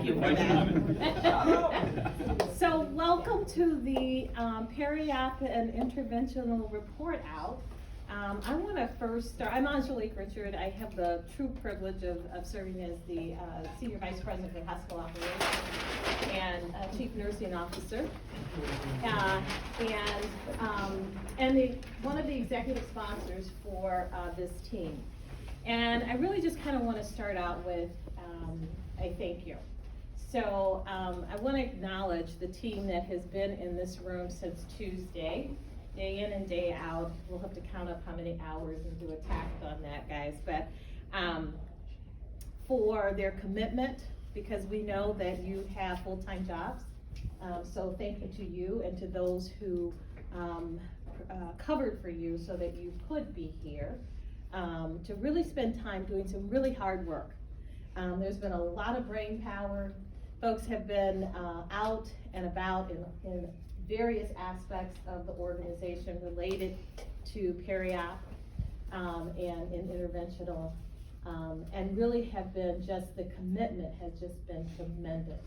you for that. So welcome to the Periop and Interventional Report Out. I want to first start, I'm Angelique Richard. I have the true privilege of serving as the Senior Vice President of Hospital Operations and Chief Nursing Officer. One of the executive sponsors for this team. And I really just kind of want to start out with a thank you. So I want to acknowledge the team that has been in this room since Tuesday, day in and day out. We'll have to count up how many hours and do a tax on that, guys. But for their commitment, because we know that you have full-time jobs. So thank you to you and to those who covered for you so that you could be here to really spend time doing some really hard work. There's been a lot of brain power. Folks have been out and about in various aspects of the organization related to Periop and in interventional, and really have been just, the commitment has just been tremendous.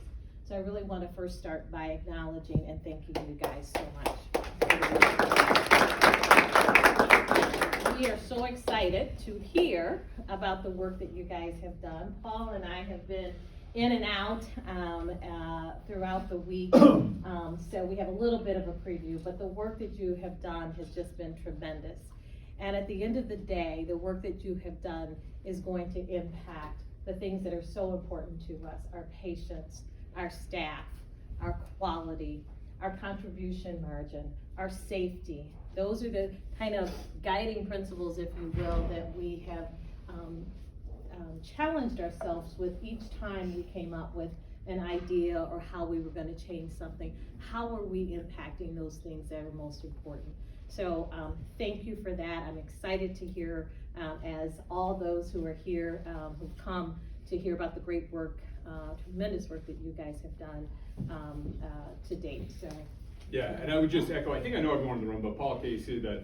So I really want to first start by acknowledging and thanking you guys so much. We are so excited to hear about the work that you guys have done. Paul and I have been in and out throughout the week, so we have a little bit of a preview, but the work that you have done has just been tremendous. And at the end of the day, the work that you have done is going to impact the things that are so important to us: our patients, our staff, our quality, our contribution margin, our safety. Those are the kind of guiding principles, if you will, that we have challenged ourselves with each time we came up with an idea or how we were going to change something. How are we impacting those things that are most important? So thank you for that. I'm excited to hear, as all those who are here who've come to hear about the great work, tremendous work that you guys have done to date. So. Yeah, and I would just echo, I think I know everyone in the room, but Paul Casey, the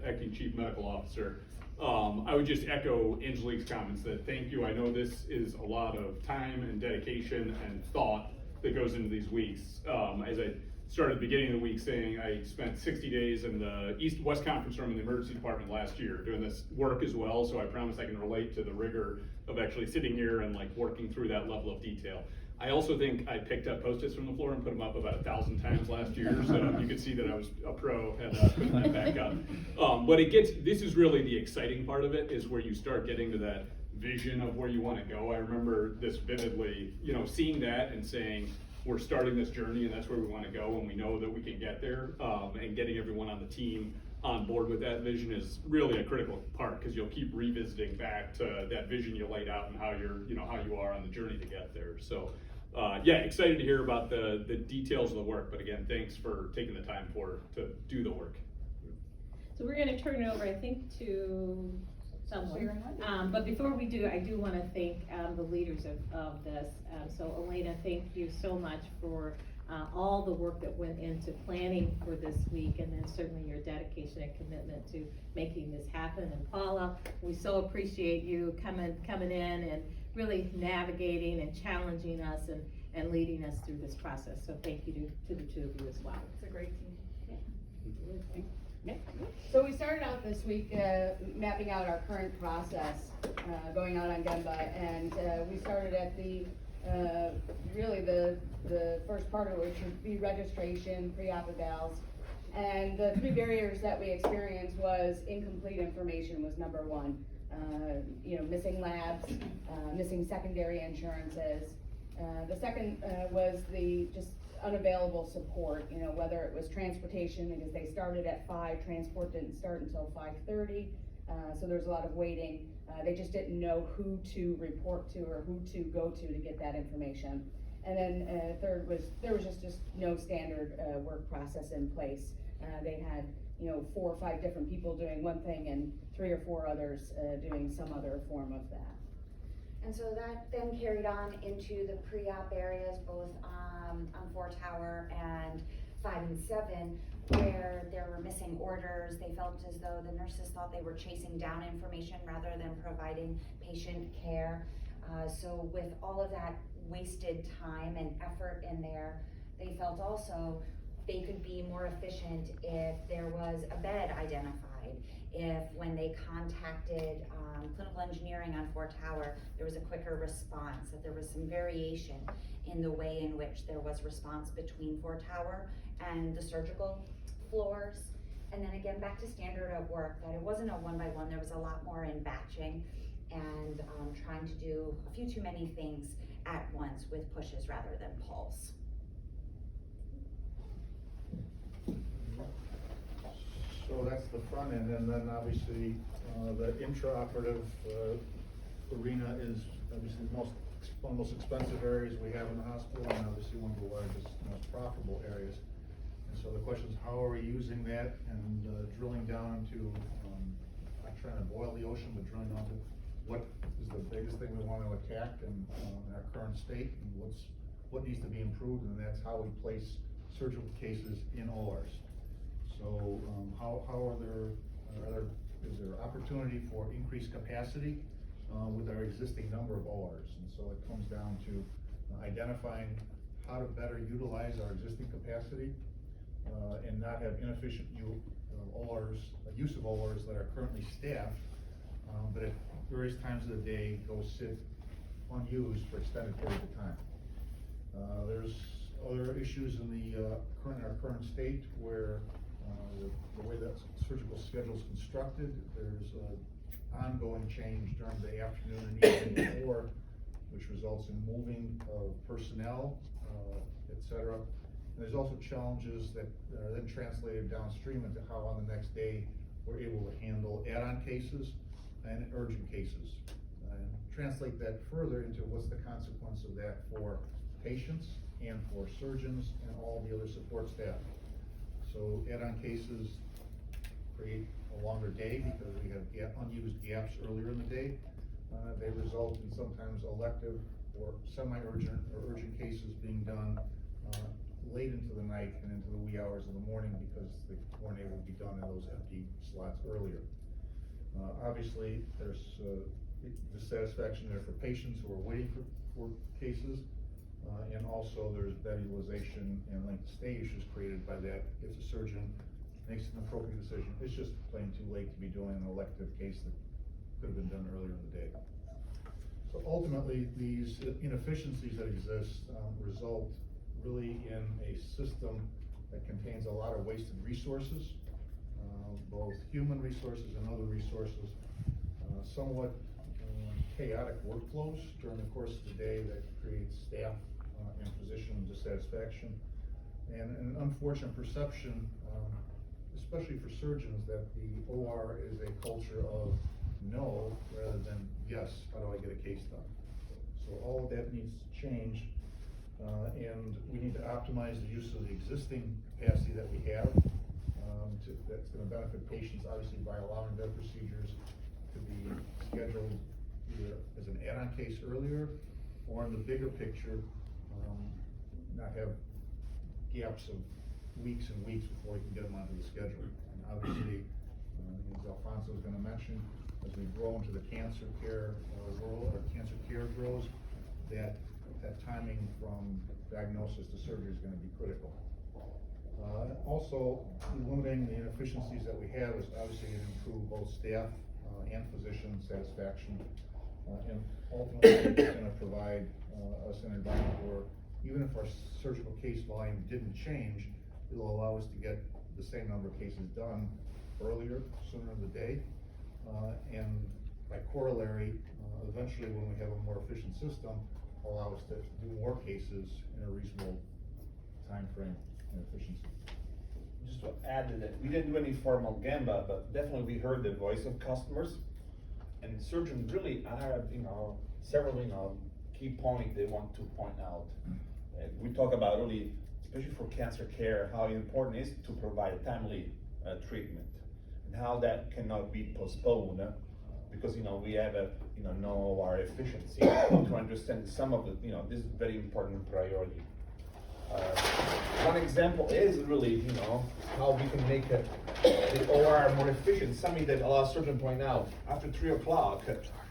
acting chief medical officer, I would just echo Angelique's comments that thank you. I know this is a lot of time and dedication and thought that goes into these weeks. As I started at the beginning of the week saying, I spent 60 days in the East-West conference room in the emergency department last year doing this work as well, so I promise I can relate to the rigor of actually sitting here and like working through that level of detail. I also think I picked up Post-its from the floor and put them up about 1,000 times last year, so you could see that I was a pro at putting that back up. But this is really the exciting part of it, is where you start getting to that vision of where you want to go. I remember this vividly, seeing that and saying, we're starting this journey and that's where we want to go, and we know that we can get there, and getting everyone on the team on board with that vision is really a critical part, because you'll keep revisiting back to that vision you laid out and how you are on the journey to get there. So yeah, excited to hear about the details of the work, but again, thanks for taking the time to do the work. So we're going to turn it over, I think, to someone. But before we do, I do want to thank the leaders of this. So Elena, thank you so much for all the work that went into planning for this week, and then certainly your dedication and commitment to making this happen. And Paula, we so appreciate you coming in and really navigating and challenging us and leading us through this process. So thank you to the two of you as well. It's a great team. Yeah. So we started out this week mapping out our current process going out on Gemba, and we started at really the first part of it, which would be registration, pre-op evals. And the three barriers that we experienced was incomplete information was number one. Missing labs, missing secondary insurances. The second was the just unavailable support, whether it was transportation, because they started at 5, transport didn't start until 5:30, so there was a lot of waiting. They just didn't know who to report to or who to go to get that information. And then third was, there was just no standard work process in place. They had 4 or 5 different people doing one thing and 3 or 4 others doing some other form of that. And so that then carried on into the pre-op areas, both on 4 Tower and 5 and 7, where there were missing orders. They felt as though the nurses thought they were chasing down information rather than providing patient care. So with all of that wasted time and effort in there. They felt also they could be more efficient if there was a bed identified, if when they contacted clinical engineering on Fort Tower, there was a quicker response, that there was some variation in the way in which there was response between Fort Tower and the surgical floors. And then again, back to standard of work, that it wasn't a one-by-one, there was a lot more in batching and trying to do a few too many things at once with pushes rather than pulls. So that's the front end, and then obviously, the intraoperative, arena is obviously one of the most expensive areas we have in the hospital, and obviously one of the largest, most profitable areas. And so the question is, how are we using that, and drilling down into, not trying to boil the ocean, but drilling down to what is the biggest thing we want to attack in our current state, and what needs to be improved, and that's how we place surgical cases in ORs. So, is there opportunity for increased capacity with our existing number of ORs? And so it comes down to identifying how to better utilize our existing capacity and not have inefficient use of ORs that are currently staffed, but at various times of the day go sit unused for extended periods of time. There's other issues in our current state where the way that surgical schedule is constructed, there's ongoing change during the afternoon and evening before, which results in moving of personnel, et cetera. And there's also challenges that are then translated downstream into how on the next day we're able to handle add-on cases and urgent cases. And translate that further into what's the consequence of that for patients and for surgeons and all the other support staff. So add-on cases create a longer day because we have unused gaps earlier in the day. They result in sometimes elective or semi-urgent or urgent cases being done late into the night and into the wee hours of the morning because they weren't able to be done in those empty slots earlier. Obviously, there's dissatisfaction there for patients who are waiting for cases. And also there's bed utilization and length of stay issues created by that if the surgeon makes an appropriate decision. It's just plain too late to be doing an elective case that could have been done earlier in the day. So ultimately, these inefficiencies that exist result really in a system that contains a lot of wasted resources, both human resources and other resources, somewhat chaotic workflows during the course of the day that creates staff and physician dissatisfaction, and an unfortunate perception, especially for surgeons, that the OR is a culture of no rather than yes, how do I get a case done? So all of that needs to change, and we need to optimize the use of the existing capacity that we have, that's going to benefit patients, obviously, by allowing their procedures to be scheduled either as an add-on case earlier, or in the bigger picture, not have gaps of weeks and weeks before we can get them onto the schedule. And obviously, as Alfonso is going to mention, as we grow into the cancer care world, or cancer care grows, that timing from diagnosis to surgery is going to be critical. Also, eliminating the inefficiencies that we have is obviously going to improve both staff and physician satisfaction, and ultimately it's going to provide us an environment where even if our surgical case volume didn't change, it'll allow us to get the same number of cases done earlier, sooner in the day, and by corollary, eventually when we have a more efficient system, allow us to do more cases in a reasonable time frame and efficiency. Just to add to that, we didn't do any formal Gamba, but definitely we heard the voice of customers, and surgeons really have, several, key points they want to point out. We talk about really, especially for cancer care, how important it is to provide timely treatment, and how that cannot be postponed, because we have know our efficiency to understand some of the, this is very important priority. One example is really, how we can make the OR more efficient. Something that a lot of surgeons point out, after 3 o'clock,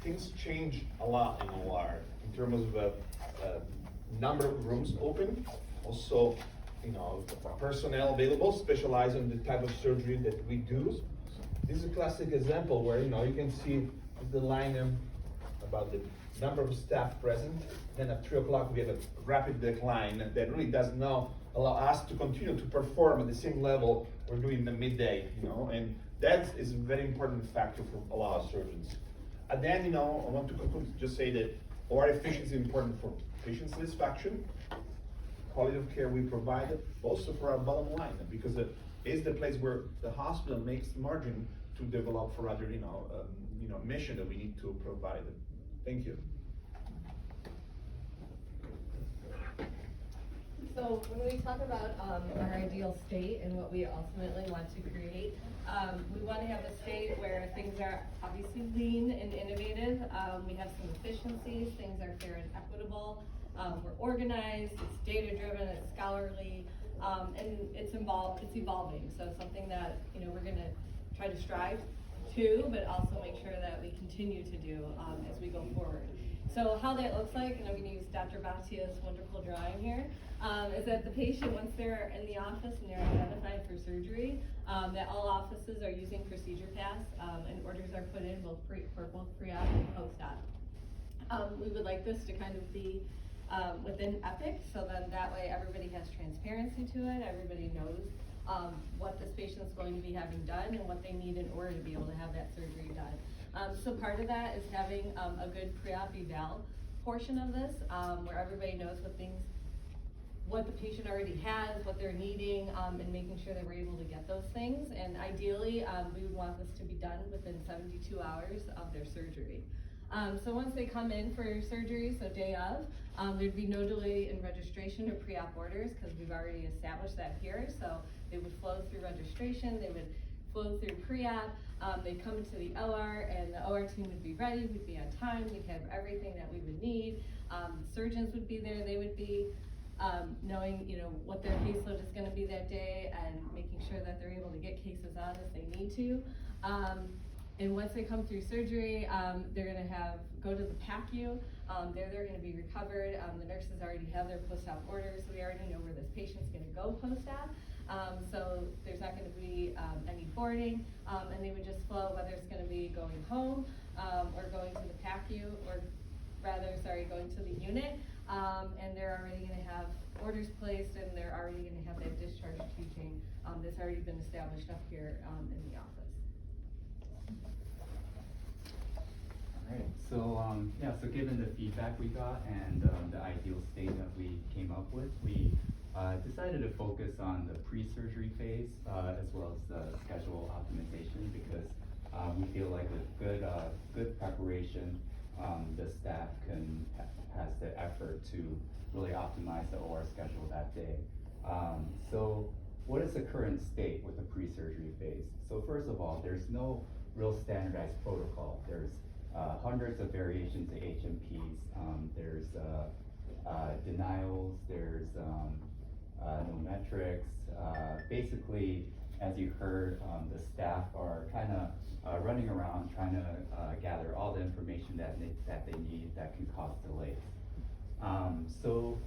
things change a lot in OR in terms of number of rooms open, also, you know, personnel available, specialized in the type of surgery that we do. This is a classic example where, you know, you can see the line about the number of staff present. Then at 3 o'clock, we have a rapid decline that really does not allow us to continue to perform at the same level we're doing in the midday, you know, and that is a very important factor for a lot of surgeons. At the end, you know, I want to conclude, just say that OR efficiency is important for patient satisfaction, quality of care we provide, also for our bottom line, because it is the place where the hospital makes margin to develop for other, mission that we need to provide. Thank you. So when we talk about our ideal state and what we ultimately want to create, we want to have a state where things are obviously lean and innovative. We have some efficiencies, things are fair and equitable. We're organized, it's data-driven, it's scholarly, and it's evolving. So something that we're going to try to strive to, but also make sure that we continue to do as we go forward. So how that looks like, and I'm going to use Dr. Batia's wonderful drawing here, is that the patient, once they're in the office and they're identified for surgery, that all offices are using Procedure Pass, and orders are put in for both pre-op and post-op. We would like this to kind of be within Epic, so then that way everybody has transparency to it, everybody knows what this patient's going to be having done and what they need in order to be able to have that surgery done. So part of that is having a good pre-op eval portion of this, where everybody knows what the patient already has, what they're needing, and making sure that we're able to get those things. And ideally, we would want this to be done within 72 hours of their surgery. So once they come in for surgery, so day of, there'd be no delay in registration or pre-op orders because we've already established that here. So they would flow through registration, they would flow through pre-op, they'd come into the OR and the OR team would be ready, we'd be on time, we'd have everything that we would need. Surgeons would be there, they would be knowing what their caseload is going to be that day and making sure that they're able to get cases on as they need to. And once they come through surgery, they're going to go to the PACU. They're going to be recovered. The nurses already have their post-op orders, so we already know where this patient's going to go post-op. So there's not going to be any boarding, and they would just flow, whether it's going to be going home or going to the PACU, or rather, going to the unit. And they're already going to have orders placed, and they're already going to have that discharge teaching that's already been established up here in the office. Alright, so given the feedback we got and the ideal state that we came up with, we decided to focus on the pre-surgery phase as well as the schedule optimization, because we feel like with good preparation, the staff has the effort to really optimize the OR schedule that day. So what is the current state with the pre-surgery phase? So first of all, there's no real standardized protocol. There's hundreds of variations to HMPs. There's denials, there's no metrics. Basically, as you heard, the staff are kind of running around trying to gather all the information that they need that can cause delays. So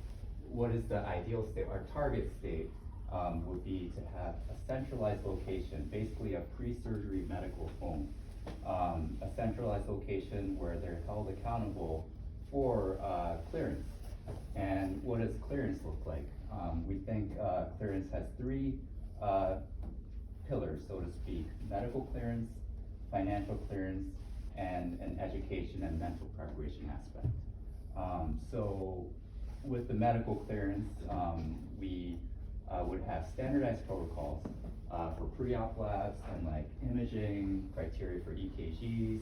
what is the ideal state? Our target state would be to have a centralized location, basically a pre-surgery medical home. A centralized location where they're held accountable for clearance. And what does clearance look like? We think clearance has three pillars, so to speak: medical clearance, financial clearance, and an education and mental preparation aspect. So with the medical clearance, we would have standardized protocols for pre-op labs and like imaging, criteria for EKGs,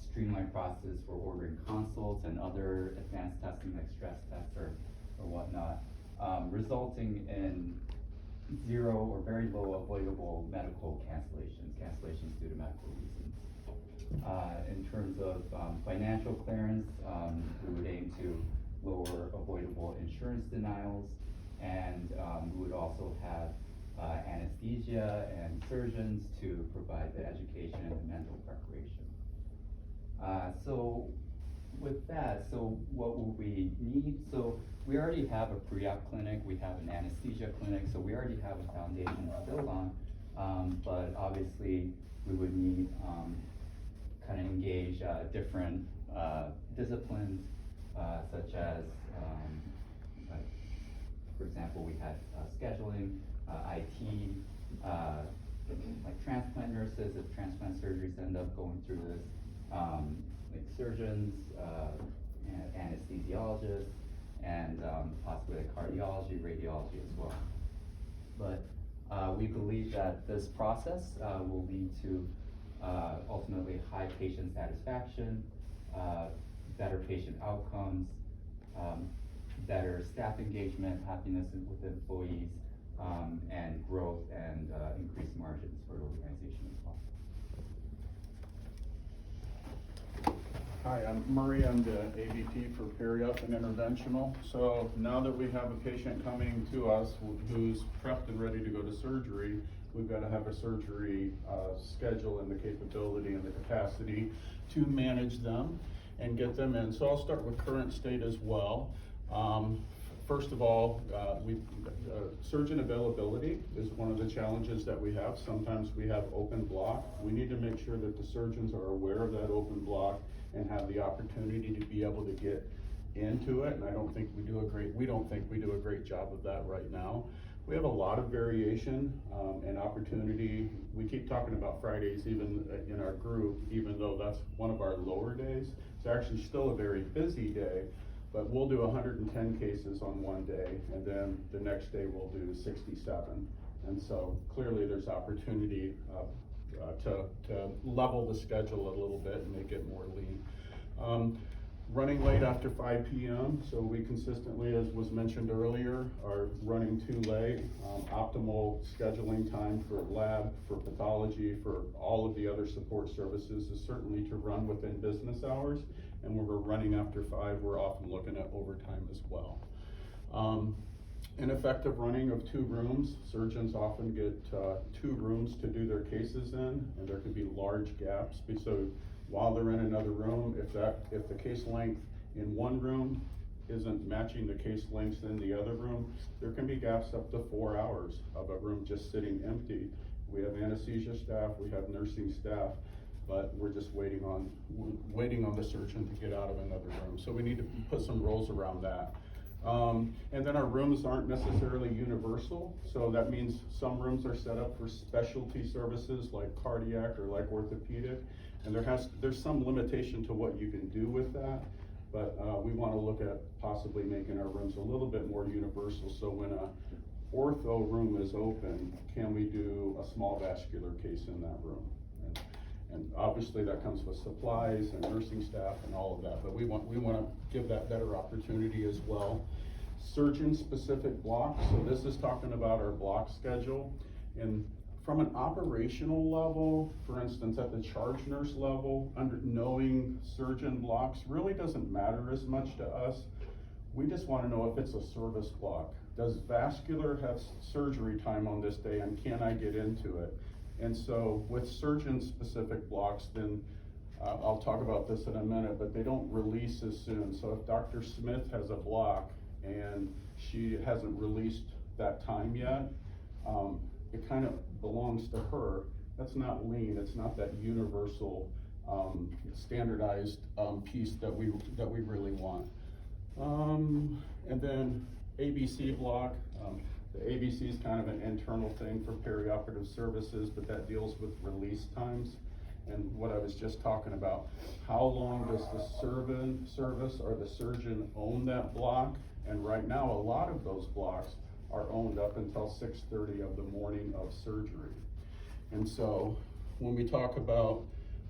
streamlined process for ordering consults and other advanced testing like stress tests or whatnot, resulting in zero or very low avoidable medical cancellations due to medical reasons. In terms of financial clearance, we would aim to lower avoidable insurance denials, and we would also have anesthesia and surgeons to provide the education and the mental preparation. So With that, so what will we need? So we already have a pre-op clinic, we have an anesthesia clinic, so we already have a foundation to build on. But obviously, we would need kind of engage different disciplines, such as, like, for example, we had scheduling, IT, like transplant nurses, if transplant surgeries end up going through this, like surgeons, anesthesiologists, and possibly like cardiology, radiology as well. But we believe that this process will lead to ultimately high patient satisfaction, better patient outcomes, better staff engagement, happiness with employees, and growth and increased margins for the organization as well. Hi, I'm Murray. I'm the AVP for Periop and Interventional. So now that we have a patient coming to us who's prepped and ready to go to surgery, we've got to have a surgery schedule and the capability and the capacity to manage them and get them in. So I'll start with current state as well. First of all, surgeon availability is one of the challenges that we have. Sometimes we have open block. We need to make sure that the surgeons are aware of that open block and have the opportunity to be able to get into it. And we don't think we do a great job of that right now. We have a lot of variation and opportunity. We keep talking about Fridays even in our group, even though that's one of our lower days. It's actually still a very busy day, but we'll do 110 cases on one day, and then the next day we'll do 67. And so clearly there's opportunity to level the schedule a little bit and make it more lean. Running late after 5 p.m., so we consistently, as was mentioned earlier, are running too late. Optimal scheduling time for lab, for pathology, for all of the other support services is certainly to run within business hours. And when we're running after 5, we're often looking at overtime as well. Ineffective running of 2 rooms. Surgeons often get 2 rooms to do their cases in, and there could be large gaps. So while they're in another room, if the case length in one room isn't matching the case lengths in the other room, there can be gaps up to 4 hours of a room just sitting empty. We have anesthesia staff, we have nursing staff, but we're just waiting on the surgeon to get out of another room. So we need to put some rules around that. And then our rooms aren't necessarily universal, so that means some rooms are set up for specialty services like cardiac or like orthopedic, and there's some limitation to what you can do with that, but we want to look at possibly making our rooms a little bit more universal, so when a ortho room is open, can we do a small vascular case in that room? And obviously that comes with supplies and nursing staff and all of that, but we want to give that better opportunity as well. Surgeon-specific blocks, so this is talking about our block schedule. And from an operational level, for instance, at the charge nurse level, knowing surgeon blocks really doesn't matter as much to us. We just want to know if it's a service block. Does vascular have surgery time on this day, and can I get into it? And so with surgeon-specific blocks, then I'll talk about this in a minute, but they don't release as soon. So if Dr. Smith has a block and she hasn't released that time yet, it kind of belongs to her. That's not lean. It's not that universal, standardized piece that we really want. And then ABC block. The ABC is kind of an internal thing for perioperative services, but that deals with release times. And what I was just talking about, how long does the service or the surgeon own that block? And right now, a lot of those blocks are owned up until 6:30 of the morning of surgery. And so when we talk about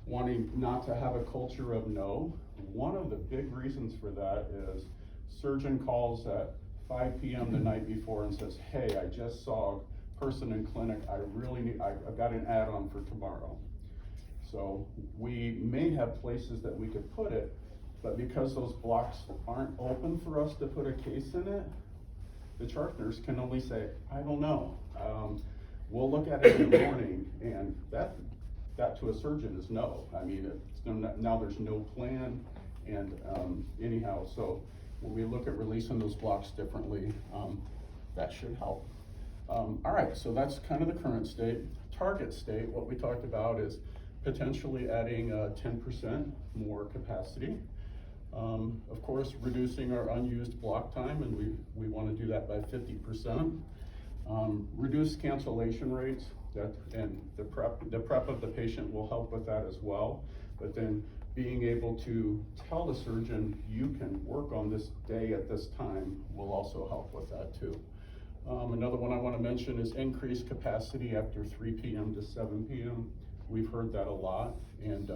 wanting not to have a culture of no, one of the big reasons for that is surgeon calls at 5 p.m. the night before and says, hey, I just saw a person in clinic, I've got an add-on for tomorrow. So we may have places that we could put it, but because those blocks aren't open for us to put a case in it, the charge nurse can only say, I don't know. We'll look at it in the morning, and that to a surgeon is no. I mean, now there's no plan, And anyhow, so when we look at releasing those blocks differently, that should help. All right, so that's kind of the current state. Target state, what we talked about is potentially adding 10% more capacity. Of course, reducing our unused block time, and we want to do that by 50%. Reduce cancellation rates, and the prep of the patient will help with that as well. But then being able to tell the surgeon, you can work on this day at this time, will also help with that too. Another one I want to mention is increased capacity after 3 p.m. to 7 p.m. We've heard that a lot, and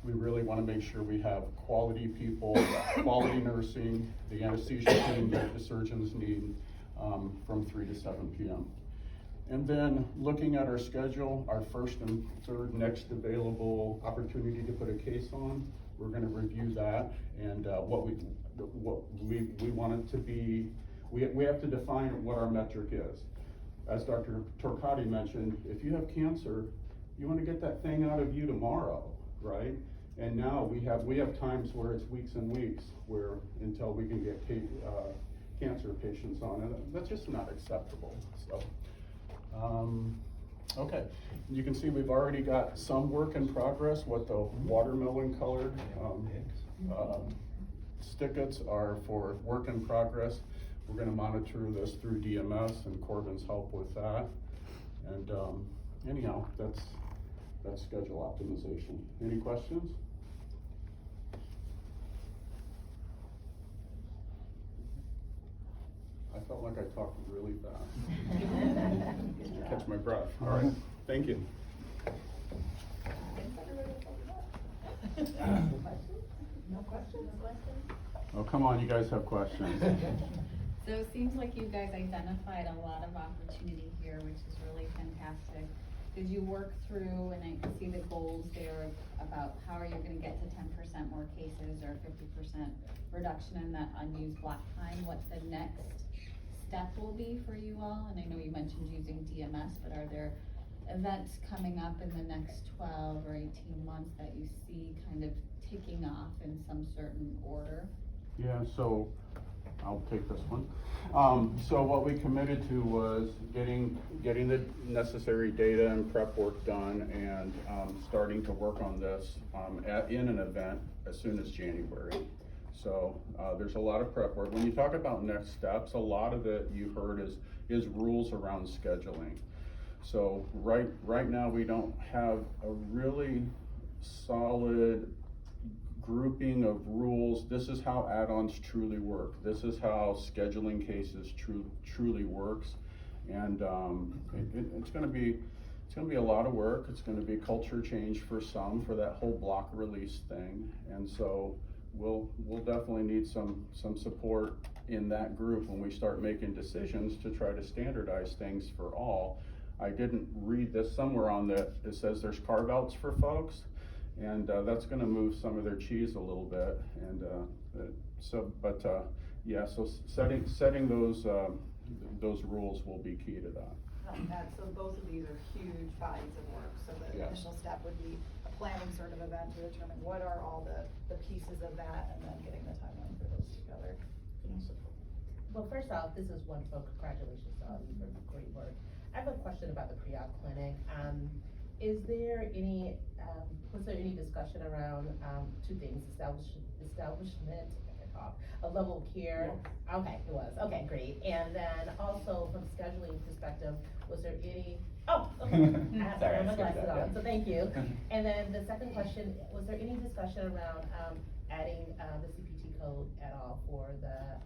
we really want to make sure we have quality people, quality nursing, the anesthesia team that the surgeons need from 3 to 7 p.m. And then looking at our schedule, our first and third next available opportunity to put a case on, we're going to review that and what we want it to be. We have to define what our metric is. As Dr. Torcati mentioned, if you have cancer, you want to get that thing out of you tomorrow, right? And now we have times where it's weeks and weeks where until we can get cancer patients on, and that's just not acceptable. So, okay, you can see we've already got some work in progress. What the watermelon colored stickets are for work in progress. We're going to monitor this through DMS and Corbin's help with that. And anyhow, that's schedule optimization. Any questions? I felt like I talked really fast. Catch my breath. All right, thank you. No questions? Oh, come on, you guys have questions. So it seems like you guys identified a lot of opportunity here, which is really fantastic. Did you work through, and I can see the goals there about how are you gonna get to 10% more cases or 50% reduction in that unused block time? What the next step will be for you all? And I know you mentioned using DMS, but are there events coming up in the next 12 or 18 months that you see kind of ticking off in some certain order? Yeah, so I'll take this one. So what we committed to was getting the necessary data and prep work done and starting to work on this in an event as soon as January. So there's a lot of prep work. When you talk about next steps, a lot of it you heard is rules around scheduling. So right now we don't have a really solid grouping of rules. This is how add-ons truly work. This is how scheduling cases truly works. And it's gonna be a lot of work. It's gonna be culture change for some for that whole block release thing. And so we'll definitely need some support in that group when we start making decisions to try to standardize things for all. I didn't read this somewhere on that. It says there's carve-outs for folks. And that's going to move some of their cheese a little bit, and so setting those rules will be key to that. So both of these are huge bodies of work. So the Yes. initial step would be a planning sort of event to determine what are all the pieces of that, and then getting the timeline for those together. Well, first off, this is wonderful. Congratulations to all of you for great work. I have a question about the pre-op clinic. Was there any discussion around two things, establishment of level of care? Yes. Okay, it was, okay, great. And then also from scheduling perspective, was there any, okay, I have to put my glasses on, so thank you. And then the second question, was there any discussion around adding the CPT code at all for the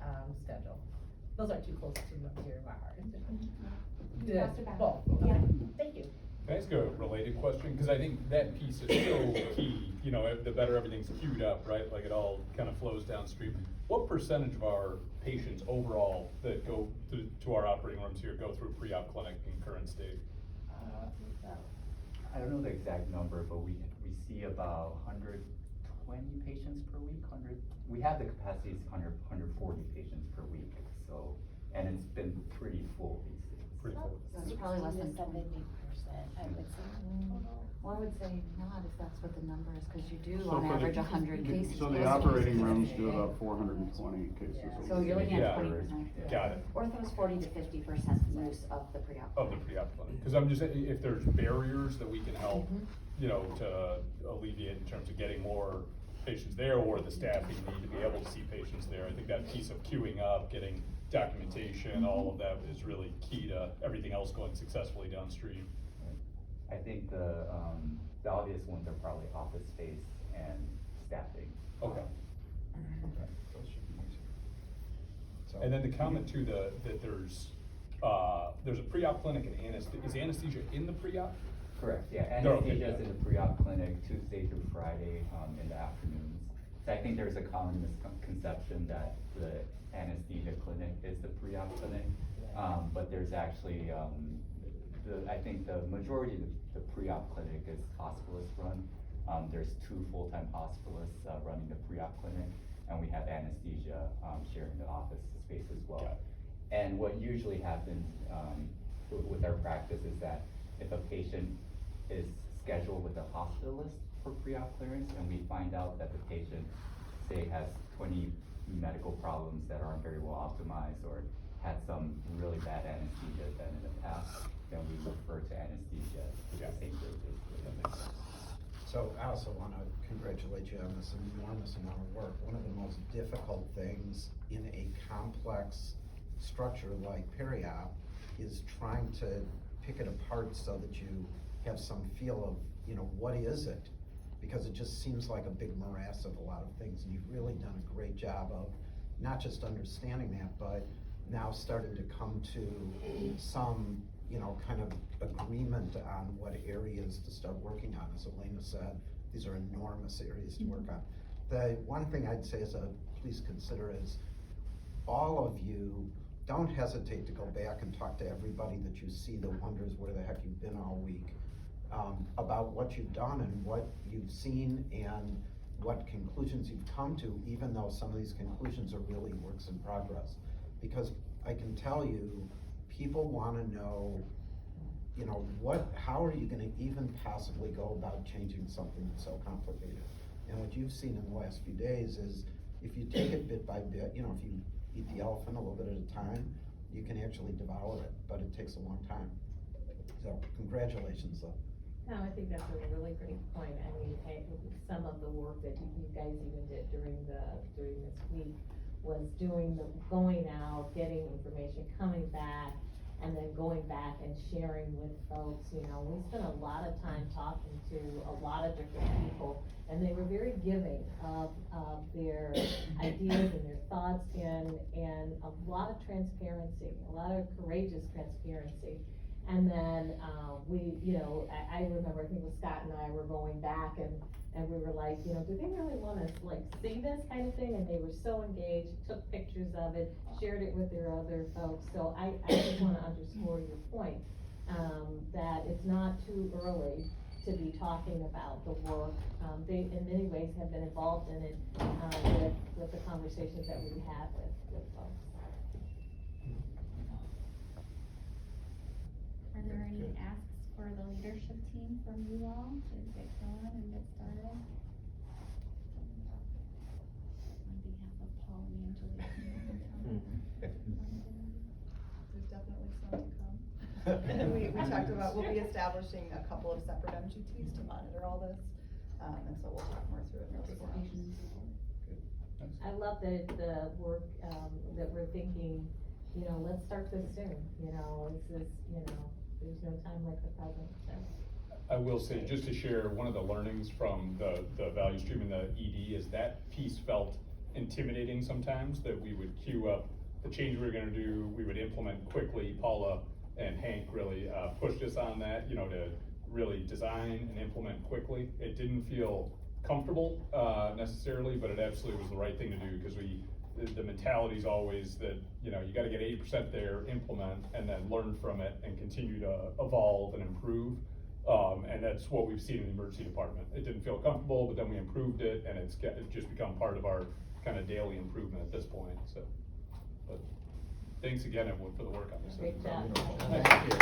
schedule? Those are too close to my heart. Yes, Both, yeah. okay, thank you. Can I ask a related question? Because I think that piece is so key. You know, the better everything's queued up, right? Like it all kind of flows downstream. What percentage of our patients overall that go to our operating rooms here go through pre-op clinic in current state? I don't know the exact number, but we see about 120 patients per week. We have the capacity is 140 patients per week. So, and it's been pretty full these days. Pretty full. So it's probably less than 70%. I would say. Well, I would say not if that's what the number is, cause you do So on for the- average 100 cases. So the per operating week. rooms do about 420 cases a week. So you're looking Yeah. at 20%. Got it. Ortho's 40 to 50% use of the pre-op. Of the pre-op clinic, cause I'm just, if there's barriers that we can help, Mhm. you know, to alleviate in terms of getting more patients there, or the staffing need to be able to see patients there, I think that piece of queuing up, getting documentation, all of that is really key to everything else going successfully downstream. I think the obvious ones are probably office space and staffing. Okay. Those should be easy. So- And then the comment too, that there's a pre-op clinic and is anesthesia in the pre-op? Correct, yeah, No, okay, anesthesia is in the pre-op clinic Tuesday through Friday, in the afternoons. So I think there's a common misconception that the anesthesia clinic is the pre-op clinic. But there's actually, I think the majority of the pre-op clinic is hospitalist run. There's 2 full-time hospitalists, running the pre-op clinic, and we have anesthesia, sharing the office space as well. Got it. And what usually happens, with our practice is that if a patient is scheduled with a hospitalist for pre-op clearance, and we find out that the patient, say, has 20 medical problems that aren't very well optimized, or had some really bad anesthesia then in the past, then we refer to anesthesia to the same group. So I also want to congratulate you on this enormous amount of work. One of the most difficult things in a complex structure like Periop is trying to pick it apart so that you have some feel of, you know, what is it? Because it just seems like a big morass of a lot of things, and you've really done a great job of not just understanding that, but now starting to come to some, you know, kind of agreement on what areas to start working on. As Elena said, these are enormous areas to work on. The one thing I'd say as a please consider is all of you don't hesitate to go back and talk to everybody that you see that wonders where the heck you've been all week, about what you've done and what you've seen and what conclusions you've come to, even though some of these conclusions are really works in progress. Because I can tell you, people wanna know, you know, how are you gonna even possibly go about changing something that's so complicated? And what you've seen in the last few days is, if you take it bit by bit, you know, if you eat the elephant a little bit at a time, you can actually devour it, but it takes a long time. So, congratulations though. No, I think that's a really great point. I mean, some of the work that you guys even did during this week was going out, getting information, coming back, and then going back and sharing with folks. You know, we spent a lot of time talking to a lot of different people, and they were very giving of their ideas and their thoughts, and a lot of transparency, a lot of courageous transparency. And then, I remember, I think it was Scott and I were going back and we were like, you know, do they really wanna like see this kind of thing? And they were so engaged, took pictures of it, shared it with their other folks. So I just wanna underscore your point, that it's not too early to be talking about the work. They, in many ways, have been involved in it, with the conversations that we had with folks. Are there any asks for the leadership team from you all to get going and get started? On behalf of Paul and Angela. There's definitely some to come. And we talked about, we'll be establishing a couple of separate MGTs to monitor all this, and so we'll talk more through it in those forums. I love the work, that we're thinking, you know, let's start this soon, you know, there's no time like the present, so. I will say, just to share, one of the learnings from the value stream and the ED is that piece felt intimidating sometimes, that we would queue up the change we were gonna do, we would implement quickly. Paula and Hank really pushed us on that, you know, to really design and implement quickly. It didn't feel comfortable necessarily, but it absolutely was the right thing to do, because the mentality is always that, you know, you gotta get 80% there, implement, and then learn from it and continue to evolve and improve. And that's what we've seen in the emergency department. It didn't feel comfortable, but then we improved it, and it's just become part of our kind of daily improvement at this point, so. But thanks again, everyone, for the work on this. Great job. Thank you.